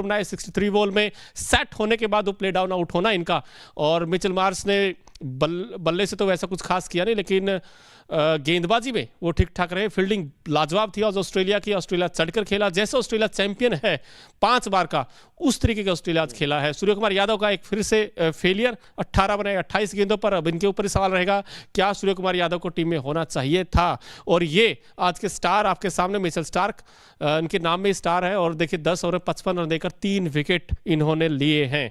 बनाए 63 बॉल में, सेट होने के बाद वो प्ले डाउन आउट होना इनका। और मिचेल मार्श ने बल्ले से तो वैसा कुछ खास किया नहीं, लेकिन गेंदबाजी में वो ठीक ठाक रहे। फील्डिंग लाजवाब थी आज ऑस्ट्रेलिया की। ऑस्ट्रेलिया चढ़कर खेला, जैसे ऑस्ट्रेलिया चैंपियन है 5 बार का, उस तरीके का ऑस्ट्रेलिया आज खेला है। सूर्य कुमार यादव का एक फिर से फेलियर, 18 बनाए 28 गेंदों पर। अब इनके ऊपर ही सवाल रहेगा, क्या सूर्य कुमार यादव को टीम में होना चाहिए था। और ये आज के स्टार आपके सामने, मिचेल स्टार्क, इनके नाम में स्टार है। और देखिए 10 ओवर 55 रन देकर 3 विकेट इन्होंने लिए हैं।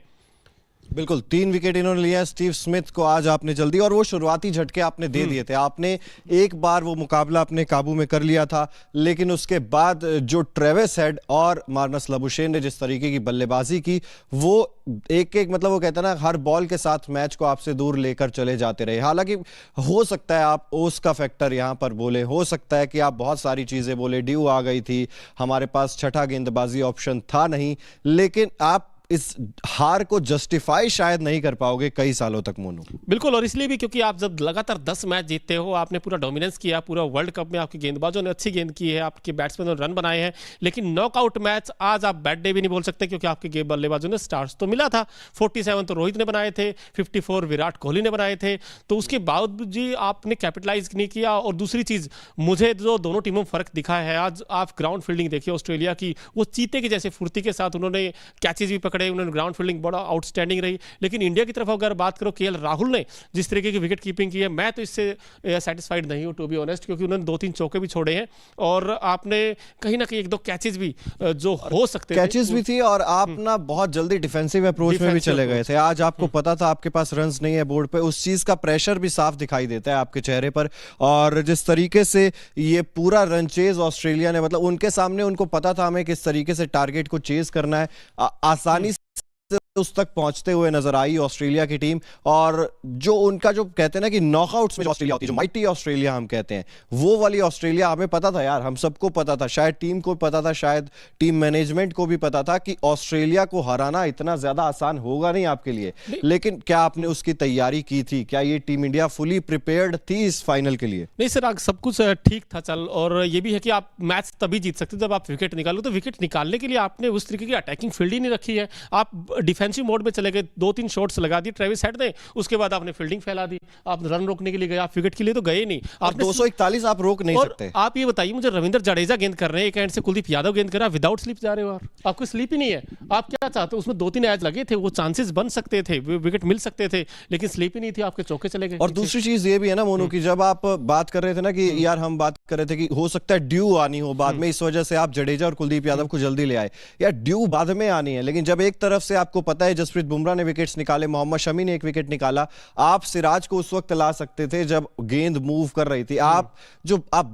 बिल्कुल 3 विकेट इन्होंने लिया। स्टीव स्मिथ को आज आपने जल्दी, और वो शुरुआती झटके आपने दे दिए थे। आपने एक बार वो मुकाबला अपने काबू में कर लिया था, लेकिन उसके बाद जो ट्रेविस हेड और मार्नस लाबुशेन ने जिस तरीके की बल्लेबाजी की, वो एक एक मतलब वो कहता है ना, हर बॉल के साथ मैच को आपसे दूर लेकर चले जाते रहे। हालांकि हो सकता है आप ओस का फैक्टर यहां पर बोले, हो सकता है कि आप बहुत सारी चीजें बोले, ड्यू आ गई थी, हमारे पास छठा गेंदबाजी ऑप्शन था नहीं, लेकिन आप इस हार को जस्टिफाई शायद नहीं कर पाओगे कई सालों तक मोनू। बिल्कुल, और इसलिए भी क्योंकि आप जब लगातार 10 मैच जीतते हो, आपने पूरा डोमिनेंस किया, पूरा वर्ल्ड कप में आपके गेंदबाजों ने अच्छी गेंद की है, आपके बैट्समैनों ने रन बनाए हैं, लेकिन नॉकआउट मैच आज आप बैड डे भी नहीं बोल सकते, क्योंकि आपके बल्लेबाजों ने स्टार्स तो मिला था। 47 तो रोहित ने बनाए थे, 54 विराट कोहली ने बनाए थे, तो उसके बावजूद जी आपने कैपिटलाइज नहीं किया। और दूसरी चीज, मुझे जो दोनों टीमों में फर्क दिखा है, आज आप ग्राउंड फील्डिंग देखिए ऑस्ट्रेलिया की, वो चीते की जैसे फुर्ती के साथ उन्होंने कैचेज भी पकड़े, उन्होंने ग्राउंड फील्डिंग बड़ा आउटस्टैंडिंग रही। लेकिन इंडिया की तरफ अगर बात करो, केएल राहुल ने जिस तरीके की विकेट कीपिंग की है, मैं तो इससे सेटिस्फाइड नहीं हूं टू बी ऑनेस्ट, क्योंकि उन्होंने 2-3 चौके भी छोड़े हैं, और आपने कहीं ना कहीं 1-2 कैचेस भी जो हो सकते थे, कैचेस भी थी, और आप ना बहुत जल्दी डिफेंसिव अप्रोच में भी चले गए थे। आज आपको पता था आपके पास रन्स नहीं है बोर्ड पे, उस चीज का प्रेशर भी साफ दिखाई देता है आपके चेहरे पर। और जिस तरीके से ये पूरा रन चेज ऑस्ट्रेलिया ने, मतलब उनके सामने, उनको पता था हमें किस तरीके से टारगेट को चेज करना है, आसानी उस तक पहुंचते हुए नजर आई ऑस्ट्रेलिया की टीम। और जो उनका जो कहते हैं ना कि नॉकआउट्स में जो ऑस्ट्रेलिया होती है, जो माइटी ऑस्ट्रेलिया हम कहते हैं, वो वाली ऑस्ट्रेलिया हमें पता था यार, हम सबको पता था, शायद टीम को पता था, शायद टीम मैनेजमेंट को भी पता था कि ऑस्ट्रेलिया को हराना इतना ज्यादा आसान होगा नहीं आपके लिए। लेकिन क्या आपने उसकी तैयारी की थी? क्या ये टीम इंडिया फुली प्रिपेयर्ड थी इस फाइनल के लिए? नहीं सर, सब कुछ ठीक था चल, और ये भी है कि आप मैच तभी जीत सकते जब आप विकेट निकालो। तो विकेट निकालने के लिए आपने उस तरीके की अटैकिंग फील्ड ही नहीं रखी है, आप डिफेंसिव मोड में चले गए, 2-3 शॉट्स लगा दिए ट्रेविस हेड ने, उसके बाद आपने फील्डिंग फैला दी, आप रन रोकने के लिए गए, आप विकेट के लिए तो गए नहीं। आप 241 आप रोक नहीं सकते। आप ये बताइए मुझे, रविंद्र जडेजा गेंद कर रहे हैं, एक एंड से कुलदीप यादव गेंद कर रहा है, विदाउट स्लिप जा रहे हो, और आपको स्लिप ही नहीं है। आप क्या चाहते हो? उसमें 2-3 एज लगे थे, वो चांसेस बन सकते थे, विकेट मिल सकते थे, लेकिन स्लिप ही नहीं थी, आपके चौके चले गए। और दूसरी चीज ये भी है ना मोनू की, जब आप बात कर रहे थे ना कि यार, हम बात कर रहे थे कि हो सकता है ड्यू आनी हो बाद में, इस वजह से आप जडेजा और कुलदीप यादव को जल्दी ले आए। यार ड्यू बाद में आनी है, लेकिन जब एक तरफ से आपको पता है जसप्रीत बुमराह ने विकेट्स निकाले, मोहम्मद शमी ने एक विकेट निकाला, आप सिराज को उस वक्त ला सकते थे जब गेंद मूव कर रही थी। आप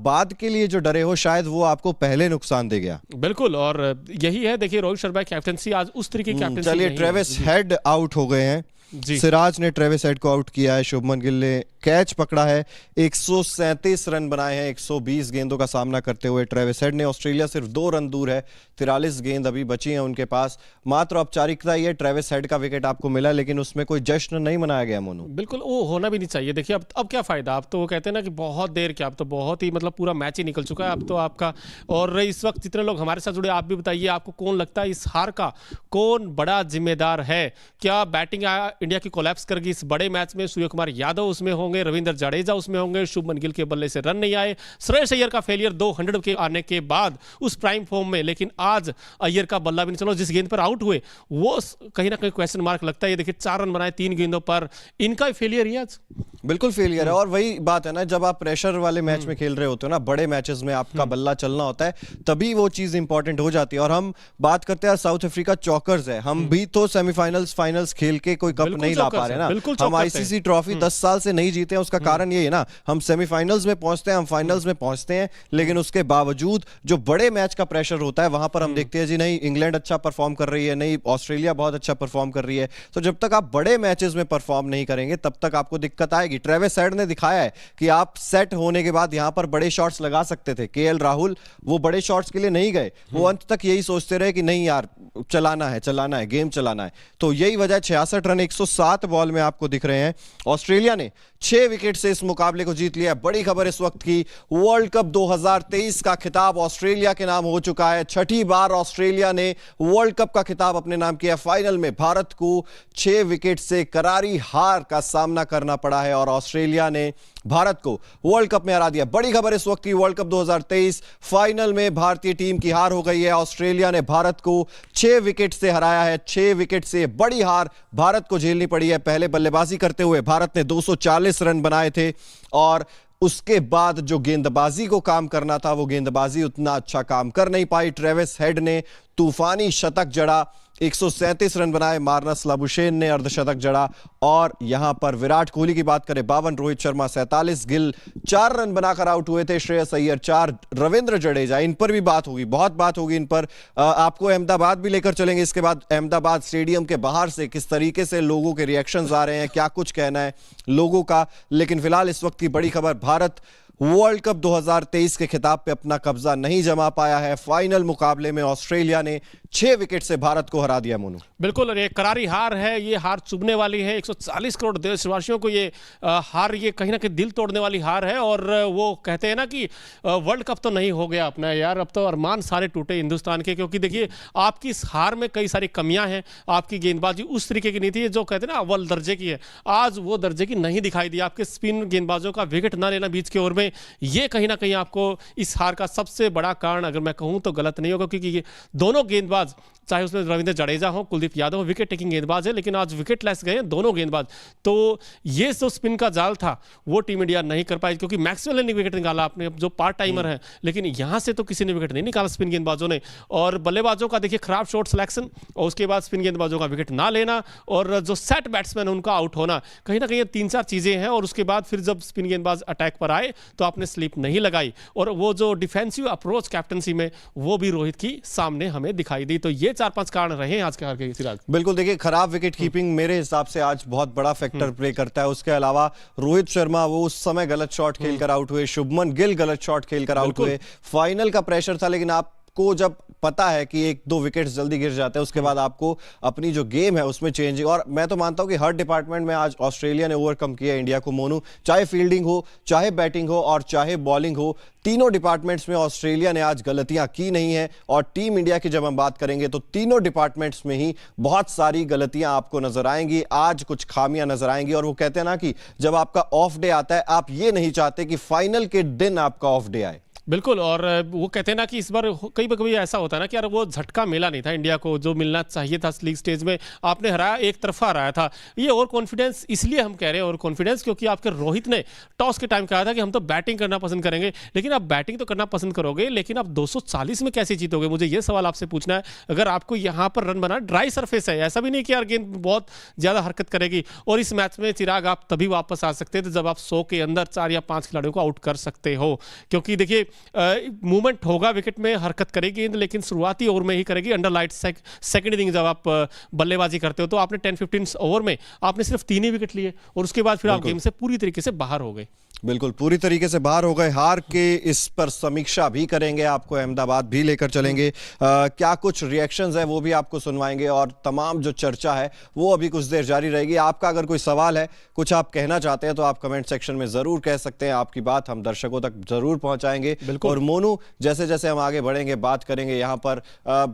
बाद के लिए जो डरे हो, शायद वो आपको पहले नुकसान दे गया। बिल्कुल, और यही है, देखिए रोहित शर्मा की कैप्टनसी आज उस तरीके की कैप्टनसी। चलिए, ट्रेविस हेड आउट हो गए हैं, सिराज ने ट्रेविस हेड को आउट किया है, शुभमन गिल ने कैच पकड़ा है, 137 रन बनाए हैं 120 गेंदों का सामना करते हुए ट्रेविस हेड ने। ऑस्ट्रेलिया सिर्फ 2 रन दूर है, 43 गेंद अभी बची हैं उनके पास। मात्र औपचारिकता ये ट्रेविस हेड का विकेट आपको मिला, लेकिन उसमें कोई जश्न नहीं मनाया गया मोनू। बिल्कुल, वो होना भी नहीं चाहिए। देखिए अब क्या फायदा, आप तो वो कहते हैं ना कि बहुत देर क्या, अब तो बहुत ही मतलब पूरा मैच ही निकल चुका है अब तो आपका। और इस वक्त जितने लोग हमारे साथ जुड़े, आप भी बताइए, आपको कौन लगता है इस हार का कौन बड़ा जिम्मेदार है? क्या बैटिंग इंडिया की कोलैप्स करेगी इस बड़े मैच में? सूर्य कुमार यादव उसमें होंगे, रविंद्र जडेजा उसमें होंगे, शुभमन गिल के बल्ले से रन नहीं आए, श्रेयस अय्यर का फेलियर 200 के आने के बाद उस प्राइम फॉर्म में, लेकिन आज अय्यर का बल्ला भी नहीं चलो, जिस गेंद पर आउट हुए वो कहीं ना कहीं क्वेश्चन मार्क लगता है। ये देखिए 4 रन बनाए 3 गेंदों पर, इनका फेलियर ही आज। बिल्कुल फेलियर है, और वही बात है ना, जब आप प्रेशर वाले मैच में खेल रहे होते हो ना, बड़े मैचेस में आपका बल्ला चलना होता है, तभी वो चीज इंपॉर्टेंट हो जाती है। और हम बात करते हैं साउथ अफ्रीका चौकर्स है, हम भी तो सेमीफाइनल्स फाइनल्स खेल के कोई कप नहीं ला पा रहे ना। हम आईसीसी ट्रॉफी 10 साल से नहीं जीते हैं, उसका कारण ये है ना, हम सेमीफाइनल्स में पहुंचते हैं, हम फाइनल्स में पहुंचते हैं, लेकिन उसके बावजूद जो बड़े मैच का प्रेशर होता है, वहां पर हम देखते हैं जी नहीं, इंग्लैंड अच्छा परफॉर्म कर रही है, नहीं ऑस्ट्रेलिया बहुत अच्छा परफॉर्म कर रही है। तो जब तक आप बड़े मैचेस में परफॉर्म नहीं करेंगे, तब तक आपको दिक्कत आएगी। ट्रेविस हेड ने दिखाया है कि आप सेट होने के बाद यहां पर बड़े शॉट्स लगा सकते थे। केएल राहुल वो बड़े शॉट्स के लिए नहीं गए, वो अंत तक यही सोचते रहे कि नहीं यार, चलाना है, गेम चलाना है। तो यही वजह, 66 रन 107 बॉल में आपको दिख रहे हैं। ऑस्ट्रेलिया ने 6 विकेट से इस मुकाबले को जीत लिया। बड़ी खबर इस वक्त की, वर्ल्ड कप 2023 का खिताब ऑस्ट्रेलिया के नाम हो चुका है। छठी बार ऑस्ट्रेलिया ने वर्ल्ड कप का खिताब अपने नाम किया। फाइनल में भारत को 6 विकेट से करारी हार का सामना करना पड़ा है और ऑस्ट्रेलिया ने भारत को वर्ल्ड कप में हरा दिया। बड़ी खबर इस वक्त की, वर्ल्ड कप 2023 फाइनल में भारतीय टीम की हार हो गई है। ऑस्ट्रेलिया ने भारत को 6 विकेट से हराया है। 6 विकेट से बड़ी हार भारत को झेलनी पड़ी है। पहले बल्लेबाजी करते हुए भारत ने 240 रन बनाए थे और उसके बाद जो गेंदबाजी को काम करना था वो गेंदबाजी उतना अच्छा काम कर नहीं पाई। ट्रेविस हेड ने तूफानी शतक जड़ा, 137 रन बनाए। मार्नस लाबुशेन ने अर्धशतक जड़ा और यहां पर विराट कोहली की बात करें 52, रोहित शर्मा 47, गिल 4 रन बनाकर आउट हुए थे, श्रेयस अय्यर 4, रविंद्र जडेजा, इन पर भी बात होगी, बहुत बात होगी इन पर। आपको अहमदाबाद भी लेकर चलेंगे। इसके बाद अहमदाबाद स्टेडियम के बाहर से किस तरीके से लोगों के रिएक्शंस आ रहे हैं, क्या कुछ कहना है लोगों का। लेकिन फिलहाल इस वक्त की बड़ी खबर, भारत वर्ल्ड कप 2023 के खिताब पे अपना कब्जा नहीं जमा पाया है। फाइनल मुकाबले में ऑस्ट्रेलिया ने 6 विकेट से भारत को हरा दिया। मोनू, बिल्कुल, और ये करारी हार है, ये हार चुभने वाली है। 140 करोड़ देशवासियों को ये हार, ये कहीं ना कहीं दिल तोड़ने वाली हार है। और वो कहते हैं ना कि वर्ल्ड कप तो नहीं हो गया अपना यार, अब तो अरमान सारे टूटे हिंदुस्तान के। क्योंकि देखिए, आपकी इस हार में कई सारी कमियां हैं। आपकी गेंदबाजी उस तरीके की नहीं थी जो कहते हैं ना अव्वल दर्जे की है, आज वो दर्जे की नहीं दिखाई दी। आपके स्पिन गेंदबाजों का विकेट ना लेना बीच के ओवर में, ये कहीं ना कहीं आपको इस हार का सबसे बड़ा कारण अगर मैं कहूं तो गलत नहीं होगा। क्योंकि दोनों गेंदबाज, चाहे उसमें रविंद्र जडेजा हो, कुलदीप यादव हो, विकेट टेकिंग गेंदबाज है, लेकिन आज विकेट लेस गए हैं दोनों गेंदबाज। तो ये जो स्पिन का जाल था वो टीम इंडिया नहीं कर पाई, क्योंकि मैक्सवेल ने विकेट निकाला, अपने जो पार्ट टाइमर है, लेकिन यहां से तो किसी ने विकेट नहीं निकाला स्पिन गेंदबाजों ने। और बल्लेबाजों का देखिए खराब शॉट सिलेक्शन, और उसके बाद स्पिन गेंदबाजों का विकेट ना लेना, और जो सेट बैट्समैन है उनका आउट होना, कहीं ना कहीं 3-4 चीजें हैं। और उसके बाद फिर जब स्पिन गेंदबाज अटैक पर आए तो आपने स्लिप नहीं लगाई, और वो जो डिफेंसिव अप्रोच कैप्टनसी में वो भी रोहित की सामने हमें दिखाई दी। तो ये 4-5 कारण रहे आज के हार के। सिराज, बिल्कुल, देखिए खराब विकेट कीपिंग मेरे हिसाब से आज बहुत बड़ा फैक्टर प्ले करता है। उसके अलावा रोहित शर्मा वो उस समय गलत शॉट खेलकर आउट हुए, शुभमन गिल गलत शॉट खेलकर आउट हुए। फाइनल का प्रेशर था, लेकिन आपको जब पता है कि 1-2 विकेट्स जल्दी गिर जाते हैं, उसके बाद आपको अपनी जो गेम है उसमें चेंजिंग, और मैं तो मानता हूं कि हर डिपार्टमेंट में आज ऑस्ट्रेलिया ने ओवरकम किया इंडिया को। मोनू, चाहे फील्डिंग हो, चाहे बैटिंग हो और चाहे बॉलिंग हो, तीनों डिपार्टमेंट्स में ऑस्ट्रेलिया ने आज गलतियां की नहीं है। और टीम इंडिया की जब हम बात करेंगे तो तीनों डिपार्टमेंट्स में ही बहुत सारी गलतियां आपको नजर आएंगी, आज कुछ खामियां नजर आएंगी। और वो कहते हैं ना कि जब आपका ऑफ डे आता है, आप ये नहीं चाहते कि फाइनल के दिन आपका ऑफ डे आए। बिल्कुल, और वो कहते हैं ना कि इस बार कई कभी ऐसा होता है ना कि यार वो झटका मिला नहीं था इंडिया को जो मिलना चाहिए था। लीग स्टेज में आपने हराया, एक तरफा हराया था। ये और कॉन्फिडेंस, इसलिए हम कह रहे हैं और कॉन्फिडेंस, क्योंकि आपके रोहित ने टॉस के टाइम कहा था कि हम तो बैटिंग करना पसंद करेंगे। लेकिन आप बैटिंग तो करना पसंद करोगे, लेकिन आप 240 में कैसे जीतोगे? मुझे ये सवाल आपसे पूछना है। अगर आपको यहाँ पर रन बनाना, ड्राई सरफेस है, ऐसा भी नहीं कि यार गेंद बहुत ज़्यादा हरकत करेगी। और इस मैच में चिराग आप तभी वापस आ सकते थे जब आप 100 के अंदर 4 या 5 खिलाड़ियों को आउट कर सकते हो। क्योंकि देखिए मूवमेंट होगा, विकेट में हरकत करेगी, लेकिन शुरुआती ओवर में ही करेगी। अंडर लाइट सेकंड इनिंग जब आप बल्लेबाजी करते हो तो आपने 10-15 ओवर में आपने सिर्फ 3 ही विकेट लिए, और उसके बाद फिर आप गेम से पूरी तरीके से बाहर हो गए। बिल्कुल, पूरी तरीके से बाहर हो गए। हार के इस पर समीक्षा भी करेंगे, आपको अहमदाबाद भी लेकर चलेंगे, क्या कुछ रिएक्शंस है वो भी आपको सुनवाएंगे, और तमाम जो चर्चा है वो अभी कुछ देर जारी रहेगी। आपका अगर कोई सवाल है, कुछ आप कहना चाहते हैं, तो आप कमेंट सेक्शन में जरूर कह सकते हैं। आपकी बात हम दर्शकों तक जरूर पहुंचाएंगे। और मोनू, जैसे जैसे हम आगे बढ़ेंगे, बात करेंगे यहाँ पर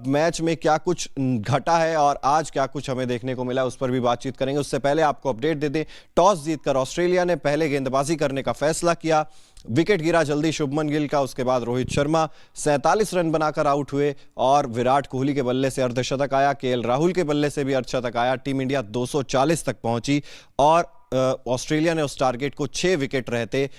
मैच में क्या कुछ घटा है और आज क्या कुछ हमें देखने को मिला, उस पर भी बातचीत करेंगे। उससे पहले आपको अपडेट दे दें, टॉस जीतकर ऑस्ट्रेलिया ने पहले गेंदबाजी करने का फैसला किया। विकेट गिरा जल्दी शुभमन गिल का, उसके बाद रोहित शर्मा 47 रन बनाकर आउट हुए, और विराट कोहली के बल्ले से अर्धशतक आया, केएल राहुल के बल्ले से भी अर्धशतक आया। टीम इंडिया 240 तक पहुंची और ऑस्ट्रेलिया ने उस टारगेट को 6 विकेट रहते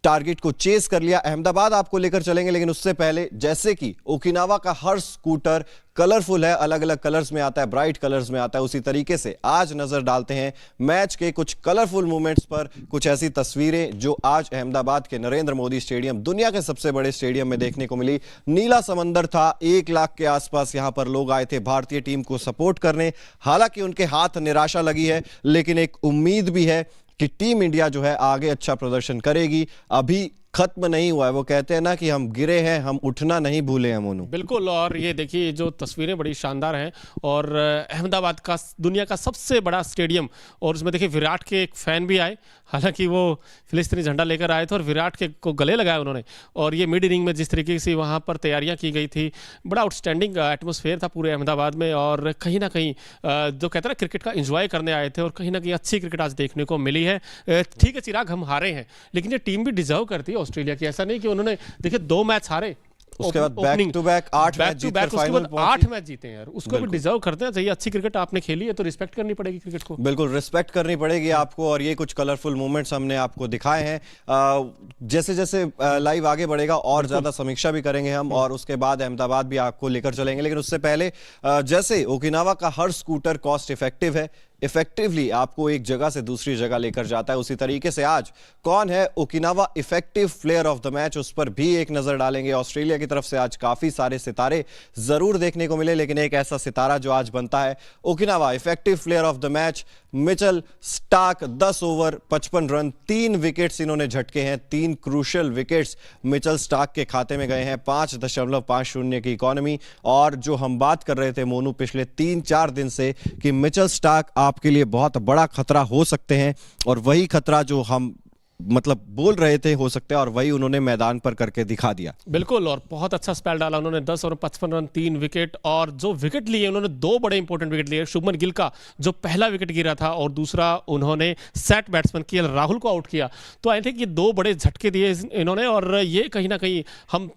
टारगेट को चेस कर लिया। अहमदाबाद आपको लेकर चलेंगे, लेकिन उससे पहले, जैसे कि ओकिनावा का हर स्कूटर कलरफुल है, अलग अलग कलर्स में आता है, ब्राइट कलर्स में आता है, उसी तरीके से आज नजर डालते हैं मैच के कुछ कलरफुल मोमेंट्स पर, कुछ ऐसी तस्वीरें जो आज अहमदाबाद के नरेंद्र मोदी स्टेडियम, दुनिया के सबसे बड़े स्टेडियम में देखने को मिली। नीला समंदर था, 1 लाख के आसपास यहां पर लोग आए थे भारतीय टीम को सपोर्ट करने। हालांकि उनके हाथ निराशा लगी है, लेकिन एक उम्मीद भी है कि टीम इंडिया जो है आगे अच्छा प्रदर्शन करेगी। अभी खत्म नहीं हुआ है। वो कहते हैं ना कि हम गिरे हैं, हम उठना नहीं भूले हैं मोनू। बिल्कुल, और ये देखिए जो तस्वीरें बड़ी शानदार हैं, और अहमदाबाद का दुनिया का सबसे बड़ा स्टेडियम, और उसमें देखिए विराट के एक फैन भी आए, हालांकि वो फिलिस्तीनी झंडा लेकर आए थे और विराट के को गले लगाए उन्होंने। और ये मिड इनिंग में जिस तरीके से वहाँ पर तैयारियाँ की गई थी, बड़ा आउटस्टैंडिंग एटमॉस्फेयर था पूरे अहमदाबाद में, और कहीं ना कहीं जो कहते हैं ना क्रिकेट का एंजॉय करने आए थे, और कहीं ना कहीं अच्छी क्रिकेट आज देखने को मिली है। ठीक है चिराग, हम हारे हैं, लेकिन ये टीम भी डिजर्व करती है ऑस्ट्रेलिया की। ऐसा नहीं कि उन्होंने देखिए 2 मैच हारे, उसके बाद बैक टू बैक 8 मैच जीतकर फाइनल पहुंचे। 8 मैच जीते हैं यार, उसको भी डिजर्व करते हैं। चाहिए अच्छी क्रिकेट आपने खेली है तो रिस्पेक्ट करनी पड़ेगी क्रिकेट को। बिल्कुल रिस्पेक्ट करनी पड़ेगी आपको, और ये कुछ कलरफुल मोमेंट्स हमने आपको दिखाए हैं। जैसे जैसे लाइव आगे बढ़ेगा और ज्यादा समीक्षा भी करेंगे हम, और उसके बाद अहमदाबाद भी आपको लेकर चलेंगे। लेकिन उससे पहले जैसे ओकिनावा का हर स्कूटर कॉस्ट इफेक्टिव है, इफेक्टिवली आपको एक जगह से दूसरी जगह लेकर जाता है, उसी तरीके से आज कौन है Okinawa effective player of the match, उस पर भी एक नजर डालेंगे। ऑस्ट्रेलिया की तरफ से आज काफी सारे सितारे जरूर देखने को मिले, लेकिन एक ऐसा सितारा जो आज बनता है Okinawa effective player of the match, Mitchell Starc. 10 over 55 run, 3 wickets इन्होंने झटके हैं, 3 क्रूशियल विकेट्स मिचेल स्टार्क के खाते में गए हैं। 5.50 की इकोनॉमी, और जो हम बात कर रहे थे मोनू पिछले 3-4 दिन से कि मिचेल स्टार्क आपके लिए बहुत बड़ा खतरा हो सकते हैं, और वही खतरा जो हम मतलब बोल रहे थे हो सकते हैं, और वही उन्होंने मैदान पर करके दिखा दिया। बिल्कुल, और बहुत अच्छा स्पेल डाला उन्होंने। 10 ओवर 55 रन, 3 विकेट, और जो विकेट लिए उन्होंने 2 बड़े इंपॉर्टेंट विकेट लिए। शुभमन गिल का जो पहला विकेट गिरा था, और दूसरा उन्होंने सेट बैट्समैन केएल राहुल को आउट किया। तो आई थिंक ये 2 बड़े झटके दिए इन्होंने, और ये कहीं ना कहीं हम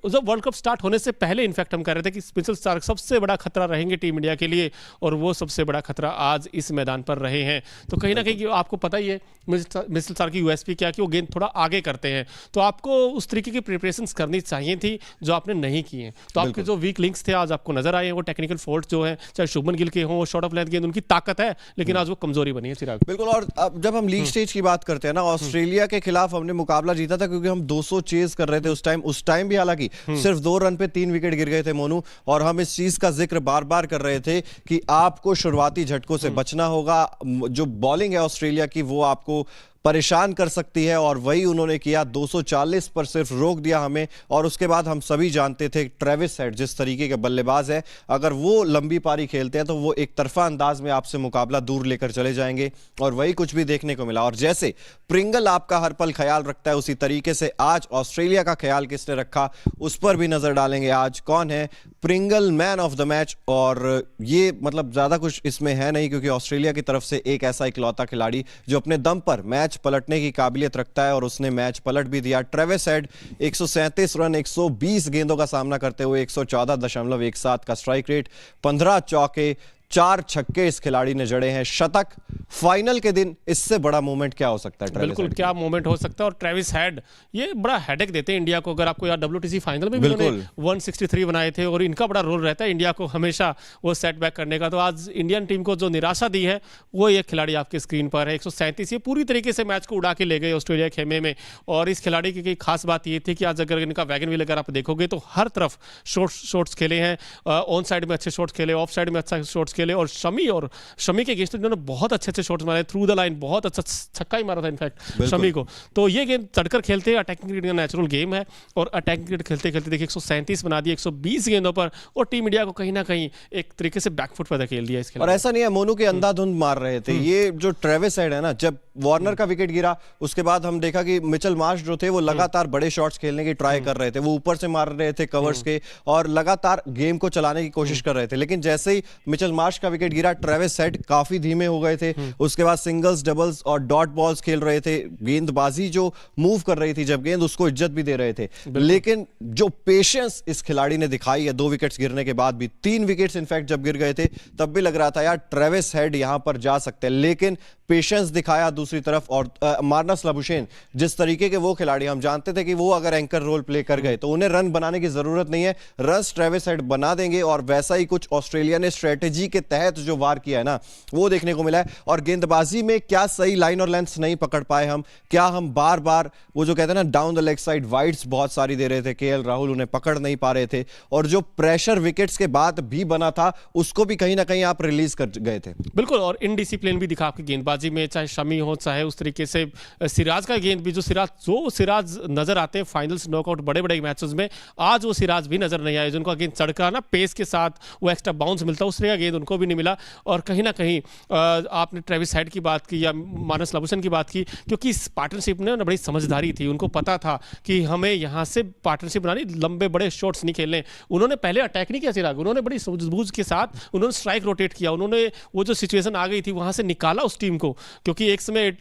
जब वर्ल्ड कप स्टार्ट होने से पहले इनफैक्ट हम कह रहे थे कि मिचेल स्टार्क सबसे बड़ा खतरा रहेंगे टीम इंडिया के लिए, और वो सबसे बड़ा खतरा आज इस मैदान पर रहे हैं। तो कहीं ना कहीं आपको पता ही है मिचेल स्टार्क की यूएसपी क्या, कि वो गेंद थोड़ा आगे करते हैं, तो आपको उस तरीके की प्रिपरेशंस करनी चाहिए थी जो आपने नहीं की हैं। तो आपके जो वीक लिंक्स थे आज आपको नजर आए हैं, वो टेक्निकल फॉल्ट जो है, चाहे शुभमन गिल के हों, शॉर्ट ऑफ लेंथ गेंद उनकी ताकत है, लेकिन आज वो कमजोरी बनी है चिराग। बिल्कुल, और अब जब हम लीग स्टेज की बात करते हैं ना, ऑस्ट्रेलिया के खिलाफ हमने मुकाबला जीता था क्योंकि हम 200 चेज कर रहे थे उस टाइम भी, हालांकि सिर्फ 2 रन पे 3 विकेट गिर गए थे मोनू, और हम इस चीज का जिक्र बार बार कर रहे थे कि आपको शुरुआती झटकों से बचना होगा। जो बॉलिंग है ऑस्ट्रेलिया की वो आपको परेशान कर सकती है, और वही उन्होंने किया। 240 पर सिर्फ रोक दिया हमें, और उसके बाद हम सभी जानते थे ट्रेविस हेड जिस तरीके के बल्लेबाज है, अगर वो लंबी पारी खेलते हैं तो वो एक तरफा अंदाज में आपसे मुकाबला दूर लेकर चले जाएंगे, और वही कुछ भी देखने को मिला। और जैसे प्रिंगल आपका हर पल ख्याल रखता है, उसी तरीके से आज ऑस्ट्रेलिया का ख्याल किसने रखा उस पर भी नजर डालेंगे। आज कौन है Pringle man of the match, और ये मतलब ज्यादा कुछ इसमें है नहीं, क्योंकि ऑस्ट्रेलिया की तरफ से एक ऐसा इकलौता खिलाड़ी जो अपने दम पर मैच पलटने की काबिलियत रखता है, और उसने मैच पलट भी दिया। ट्रेविस हेड 137 रन 120 गेंदों का सामना करते हुए 114.17 का स्ट्राइक रेट, 15 चौके 4 छक्के इस खिलाड़ी ने जड़े हैं, शतक। फाइनल के दिन इससे बड़ा मोमेंट क्या हो सकता है? बिल्कुल, क्या मोमेंट हो सकता है। और ट्रेविस हेड ये बड़ा हेडेक देते हैं इंडिया को। अगर आपको यार WTC फाइनल में भी उन्होंने 163 बनाए थे, और इनका बड़ा रोल रहता है इंडिया को हमेशा वो सेटबैक करने का। तो आज इंडियन टीम को जो निराशा दी है वो ये खिलाड़ी आपके स्क्रीन पर है। 137 ये पूरी तरीके से मैच को उड़ा के ले गए ऑस्ट्रेलिया खेमे में। और इस खिलाड़ी की खास बात ये थी कि आज अगर इनका वैगन व्हील अगर आप देखोगे तो हर तरफ शॉट्स खेले हैं, ऑन साइड में अच्छे शॉट्स खेले, ऑफ साइड में अच्छा शॉट्स खेले, और शमी के अगेंस्ट इन्होंने बहुत अच्छे शॉट्स मारे थ्रू द लाइन, बहुत अच्छा छक्का ही मारा था इनफैक्ट शमी को। तो ये गेम चढ़कर खेलते हैं, अटैकिंग क्रिकेट का नेचुरल गेम है, और अटैकिंग क्रिकेट खेलते खेलते देखिए 137 बना दिए 120 गेंदों पर, और टीम इंडिया को कहीं ना कहीं एक तरीके से बैकफुट पर धकेल दिया इसके। और ऐसा नहीं है मोनू के अंधाधुंध मार रहे थे ये जो ट्रेविस हेड है ना, जब वार्नर का विकेट गिरा उसके बाद हम देखा कि मिचेल मार्श जो थे वो लगातार बड़े शॉट्स खेलने की ट्राई कर रहे थे, वो ऊपर से मार रहे थे कवर्स के, और लगातार गेम को चलाने की कोशिश कर रहे थे। लेकिन जैसे ही मिचेल मार्श का विकेट गिरा, ट्रेविस हेड काफी धीमे हो गए थे। उसके बाद सिंगल्स, डबल्स और डॉट बॉल्स खेल रहे थे, गेंदबाजी जो मूव कर रही थी जब गेंद, उसको इज्जत भी दे रहे थे। लेकिन जो पेशेंस इस खिलाड़ी ने दिखाई है 2 विकेट्स गिरने के बाद भी, 3 विकेट्स इनफैक्ट जब गिर गए थे तब भी लग रहा था यार ट्रेविस हेड यहां पर जा सकते हैं, लेकिन पेशेंस दिखाया दूसरी तरफ। और मार्नस लाबुशेन जिस तरीके के वो खिलाड़ी, हम जानते थे कि वो अगर एंकर रोल प्ले कर गए तो उन्हें रन बनाने की जरूरत नहीं है, रन्स ट्रेविस हेड बना देंगे, और वैसा ही कुछ ऑस्ट्रेलिया ने स्ट्रेटेजी के तहत जो वार किया है ना वो देखने को मिला है। और गेंदबाजी में क्या सही लाइन और लेंथ नहीं पकड़ पाए हम, क्या हम बार बार वो जो कहते हैं ना down the leg side wides बहुत सारी दे रहे थे, केएल राहुल उन्हें पकड़ नहीं पा रहे थे, और जो प्रेशर विकेट्स के बाद भी बना था उसको भी कहीं ना कहीं आप रिलीज कर गए थे। बिल्कुल, और इनडिसिप्लिन भी दिखा आपकी गेंदबाजी गेंदबाजी में, चाहे शमी हो, चाहे उस तरीके से सिराज का गेंद भी, जो सिराज नजर आते हैं फाइनल्स नॉकआउट बड़े बड़े मैचेस में, आज वो सिराज भी नजर नहीं आए जिनको गेंद चढ़का ना पेस के साथ वो एक्स्ट्रा बाउंस मिलता, उस तरह का गेंद उनको भी नहीं मिला। और कहीं ना कहीं आपने ट्रेविस हेड की बात की या मानस लाबुशेन की बात की, क्योंकि इस पार्टनरशिप में ना बड़ी समझदारी थी, उनको पता था कि हमें यहाँ से पार्टनरशिप बनानी, लंबे बड़े शॉट्स नहीं खेलने। उन्होंने पहले अटैक नहीं किया चिराग, उन्होंने बड़ी सूझबूझ के साथ उन्होंने स्ट्राइक रोटेट किया, उन्होंने वो जो सिचुएशन आ गई थी वहां से निकाला उस टीम को, क्योंकि एक समय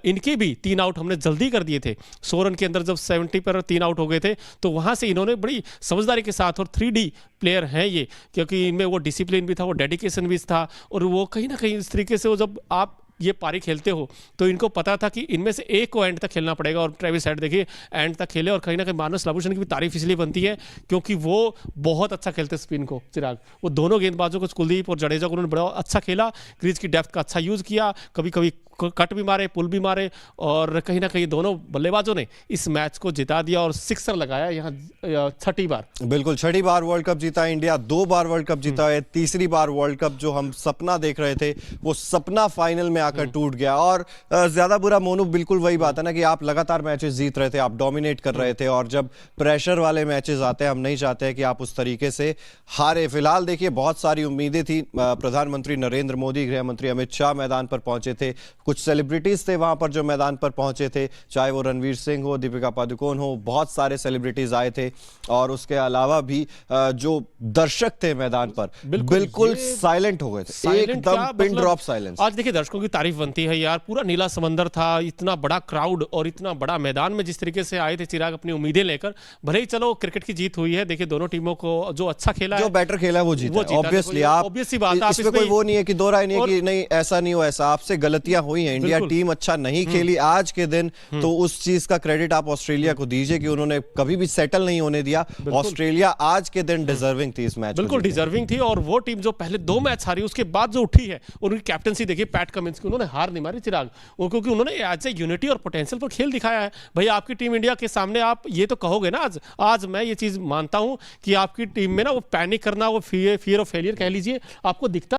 इनके भी 3 आउट हमने जल्दी कर दिए थे 100 रन के अंदर, जब 70 पर 3 आउट हो गए थे, तो वहां से इन्होंने बड़ी समझदारी के साथ, और 3D प्लेयर हैं ये, क्योंकि इनमें वो डिसिप्लिन भी था, वो डेडिकेशन भी था, और वो कहीं ना कहीं इस तरीके से वो जब आप ये पारी खेलते हो तो इनको पता था कि इनमें से एक को एंड तक खेलना पड़ेगा, और ट्रेविस हेड देखिए एंड तक खेले। और कहीं ना कहीं मानस लाबुशेन की भी तारीफ इसलिए बनती है क्योंकि वो बहुत अच्छा खेलते स्पिन को चिराग, वो दोनों गेंदबाजों को, कुलदीप और जडेजा को उन्होंने बड़ा अच्छा खेला, क्रीज की डेप्थ का अच्छा यूज किया, कभी कभी कट भी मारे, पुल भी मारे, और कहीं ना कहीं दोनों बल्लेबाजों ने इस मैच को जिता दिया और सिक्सर लगाया यहाँ 6ठी बार। बिल्कुल 6ठी बार वर्ल्ड कप जीता इंडिया, 2 बार वर्ल्ड कप जीता है, 3री बार वर्ल्ड कप जो हम सपना देख रहे थे वो सपना फाइनल में आकर टूट गया। और ज्यादा बुरा मोनू, बिल्कुल वही बात है ना कि आप लगातार मैचेस जीत रहे थे, आप डोमिनेट कर रहे थे, और जब प्रेशर वाले मैचेस आते हैं हम नहीं चाहते हैं कि आप उस तरीके से हारे। फिलहाल देखिए बहुत सारी उम्मीदें थी, प्रधानमंत्री नरेंद्र मोदी, गृह मंत्री अमित शाह मैदान पर पहुंचे थे, कुछ सेलिब्रिटीज थे वहां पर जो मैदान पर पहुंचे थे, चाहे वो रणवीर सिंह हो, दीपिका पादुकोण हो, बहुत सारे सेलिब्रिटीज आए थे। और उसके अलावा भी जो दर्शक थे मैदान पर बिल्कुल साइलेंट हो गए थे, एकदम पिन ड्रॉप साइलेंस। आज देखिए दर्शकों की तारीफ बनती है यार, पूरा नीला समंदर था, इतना बड़ा क्राउड और इतना बड़ा मैदान में जिस तरीके से आए थे चिराग अपनी उम्मीदें लेकर। भले ही चलो क्रिकेट की जीत हुई है, देखिए दोनों टीमों को जो अच्छा खेला, जो बेटर खेला है वो जीता, ऑब्वियसली। ऑब्वियसली बात है, इसमें कोई वो नहीं है कि दो राय नहीं है कि नहीं ऐसा नहीं हो, ऐसा आपसे गलतियां हुई हैं, इंडिया टीम अच्छा नहीं खेली आज के दिन, तो उस चीज का क्रेडिट आप ऑस्ट्रेलिया को दीजिए कि उन्होंने कभी भी सेटल नहीं होने दिया। ऑस्ट्रेलिया आज के दिन डिजर्विंग थी इस मैच, बिल्कुल डिजर्विंग थी। और वो टीम जो पहले 2 मैच हारी उसके बाद जो उठी है, उनकी कैप्टनसी देखिए पैट कमिंस की, उन्होंने हार नहीं मारी चिराग, क्योंकि उन्होंने एज ए यूनिटी और पोटेंशियल पर खेल दिखाया है। भाई आपकी टीम इंडिया के सामने आप ये तो कहोगे ना, आज मैं ये चीज मानता हूं कि आपकी टीम में ना वो पैनिक करना, वो फियर ऑफ फेलियर कह लीजिए, आपको दिखता